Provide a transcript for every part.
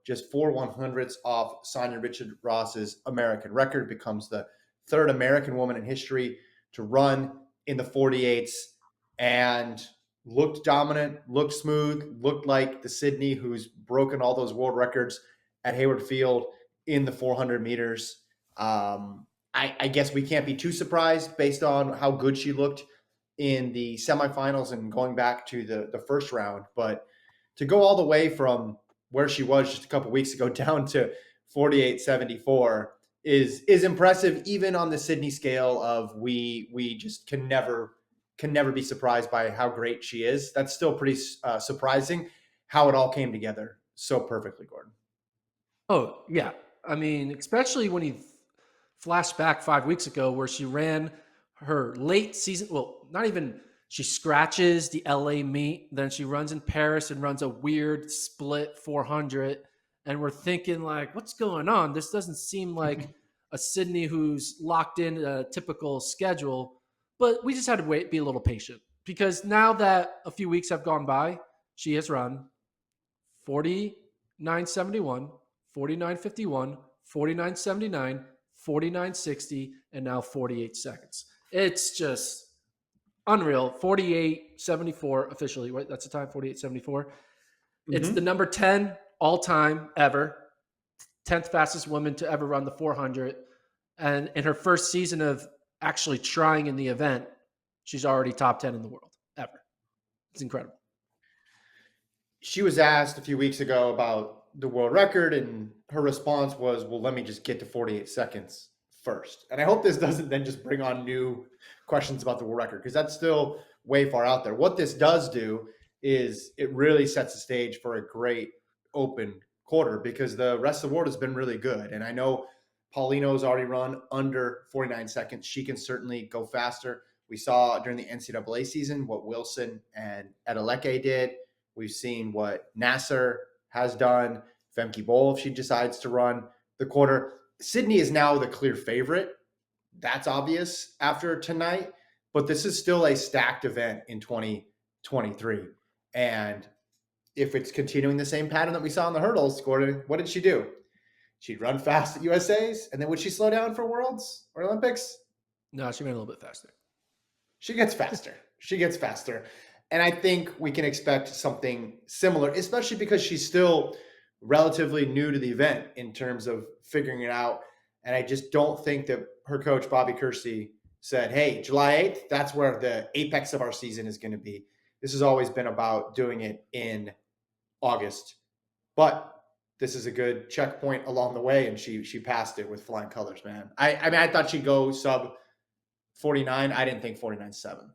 just 4/100ths off Sonia Richard-Ross's American record, becomes the third American woman in history to run in the 48s, and looked dominant, looked smooth, looked like the Sydney who's broken all those world records at Hayward Field in the 400 meters. I guess we can't be too surprised based on how good she looked in the semifinals and going back to the first round. But to go all the way from where she was just a couple weeks ago down to 48.74 is impressive, even on the Sydney scale of we just can never be surprised by how great she is. That's still pretty surprising how it all came together so perfectly, Gordon. Oh, yeah. I mean, especially when you flash back 5 weeks ago where she ran her late season. Well, not even, she scratches the LA meet. Then she runs in Paris and runs a weird split 400. And we're thinking like, what's going on? This doesn't seem like a Sydney who's locked in a typical schedule. But we just had to wait, be a little patient, because now that a few weeks have gone by, she has run 49.71, 49.51, 49.79, 49.60, and now 48 seconds. It's just unreal. 48.74 officially, right? That's the time, 48.74. It's the number 10 all-time ever, 10th fastest woman to ever run the 400. And in her first season of actually trying in the event, she's already top 10 in the world ever. It's incredible. She was asked a few weeks ago about the world record, and her response was, well, let me just get to 48 seconds first. And I hope this doesn't then just bring on new questions about the world record, because that's still way far out there. What this does do is it really sets the stage for a great open quarter, because the rest of the world has been really good. And I know Paulino's already run under 49 seconds. She can certainly go faster. We saw during the NCAA season what Wilson and Adeleke did. We've seen what Nasser has done. Femke Bol, if she decides to run the quarter. Sydney is now the clear favorite. That's obvious after tonight. But this is still a stacked event in 2023. And if it's continuing the same pattern that we saw in the hurdles, Gordon, what did she do? She'd run fast at USA's, and then would she slow down for Worlds or Olympics? No, she ran a little bit faster. She gets faster. She gets faster. And I think we can expect something similar, especially because she's still relatively new to the event in terms of figuring it out. And I just don't think that her coach, Bobby Kersey, said, hey, July 8th, that's where the apex of our season is going to be. This has always been about doing it in August. But this is a good checkpoint along the way, and she passed it with flying colors, man. I mean, I thought she'd go sub 49. I didn't think 49.7.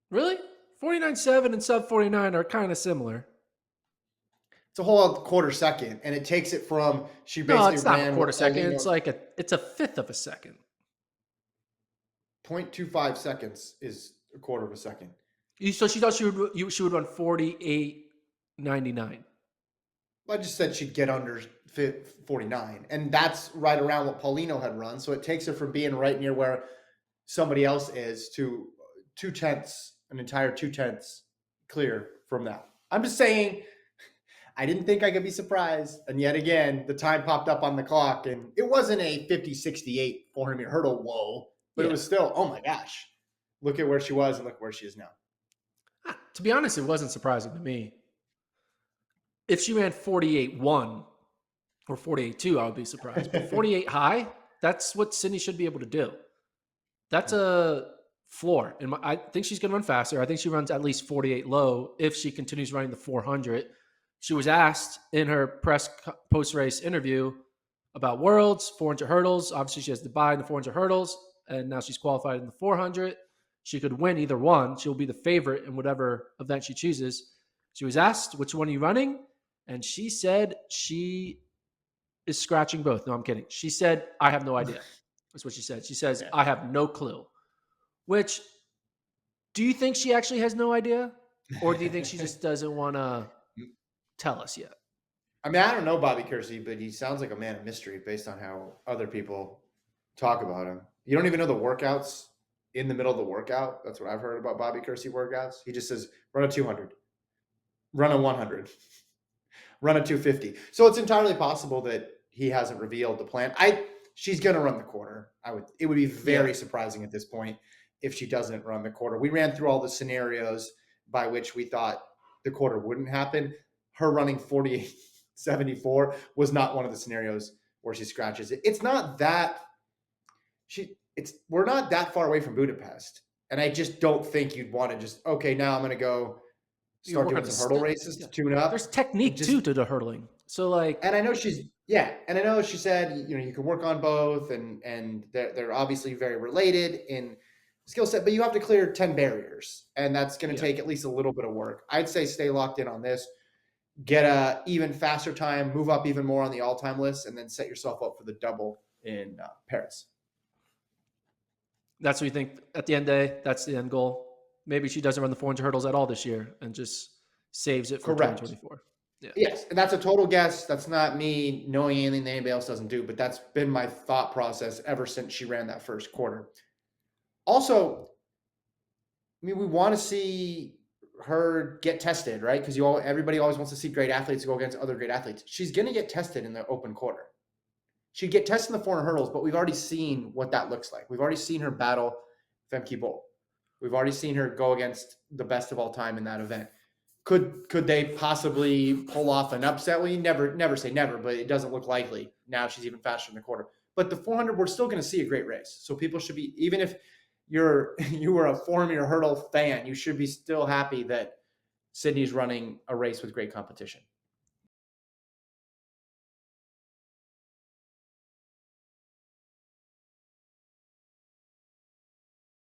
Really? 49.7 and sub 49 are kind of similar. It's a whole quarter second, and it takes it from she basically no, it's not ran a quarter second. It's like it's a fifth of a second. 0.25 seconds is a quarter of a second. So she thought she would run 48.99. I just said she'd get under 49, and that's right around what Paulino had run. So it takes her from being right near where somebody else is to 2/10, an entire 2/10 clear from that. I'm just saying, I didn't think I could be surprised. And yet again, the time popped up on the clock, and it wasn't a 50.68 400-meter hurdle, whoa, but It was still, oh my gosh, look at where she was and look where she is now. To be honest, it wasn't surprising to me. If she ran 48.1 or 48.2, I would be surprised. But 48 high, that's what Sydney should be able to do. That's a floor. And I think she's going to run faster. I think she runs at least 48 low if she continues running the 400. She was asked in her press post-race interview about Worlds, 400 hurdles. Obviously, she has to buy in the 400 hurdles, and now she's qualified in the 400. She could win either one. She'll be the favorite in whatever event she chooses. She was asked, which one are you running? And she said she is scratching both. No, I'm kidding. She said, I have no idea. That's what she said. She says, I have no clue. Which, do you think she actually has no idea? Or do you think she just doesn't want to tell us yet? I mean, I don't know Bobby Kersey, but he sounds like a man of mystery based on how other people talk about him. You don't even know the workouts in the middle of the workout. That's what I've heard about Bobby Kersey workouts. He just says, run a 200, run a 100. run a 250. So it's entirely possible that he hasn't revealed the plan. She's going to run the quarter. It would be very surprising at this point if she doesn't run the quarter. We ran through all the scenarios by which we thought the quarter wouldn't happen. Her running 48.74 was not one of the scenarios where she scratches it. It's not that we're not that far away from Budapest. And I just don't think you'd want to just, okay, now I'm going to go start doing some hurdle races to tune up. There's technique too to the hurdling. So like, and I know she said, you can work on both and they're obviously very related in skill set, but you have to clear 10 barriers and that's going to take at least a little bit of work. I'd say stay locked in on this, get a even faster time, move up even more on the all-time list, and then set yourself up for the double in Paris. That's what you think at the end of the day, that's the end goal. Maybe she doesn't run the 400 hurdles at all this year and just saves it for 2024. Yeah. Yes, and that's a total guess. That's not me knowing anything that anybody else doesn't do, but that's been my thought process ever since she ran that first quarter. Also, I mean, we want to see her get tested, right? Because everybody always wants to see great athletes go against other great athletes. She's going to get tested in the open quarter. She'd get tested in the 400 hurdles, but we've already seen what that looks like. We've already seen her battle Femke Bol. We've already seen her go against the best of all time in that event. Could they possibly pull off an upset? Well, you never say never, but it doesn't look likely. Now she's even faster in the quarter. But the 400, we're still going to see a great race. So people should be, even if you were a 400 hurdle fan, you should be still happy that Sydney's running a race with great competition.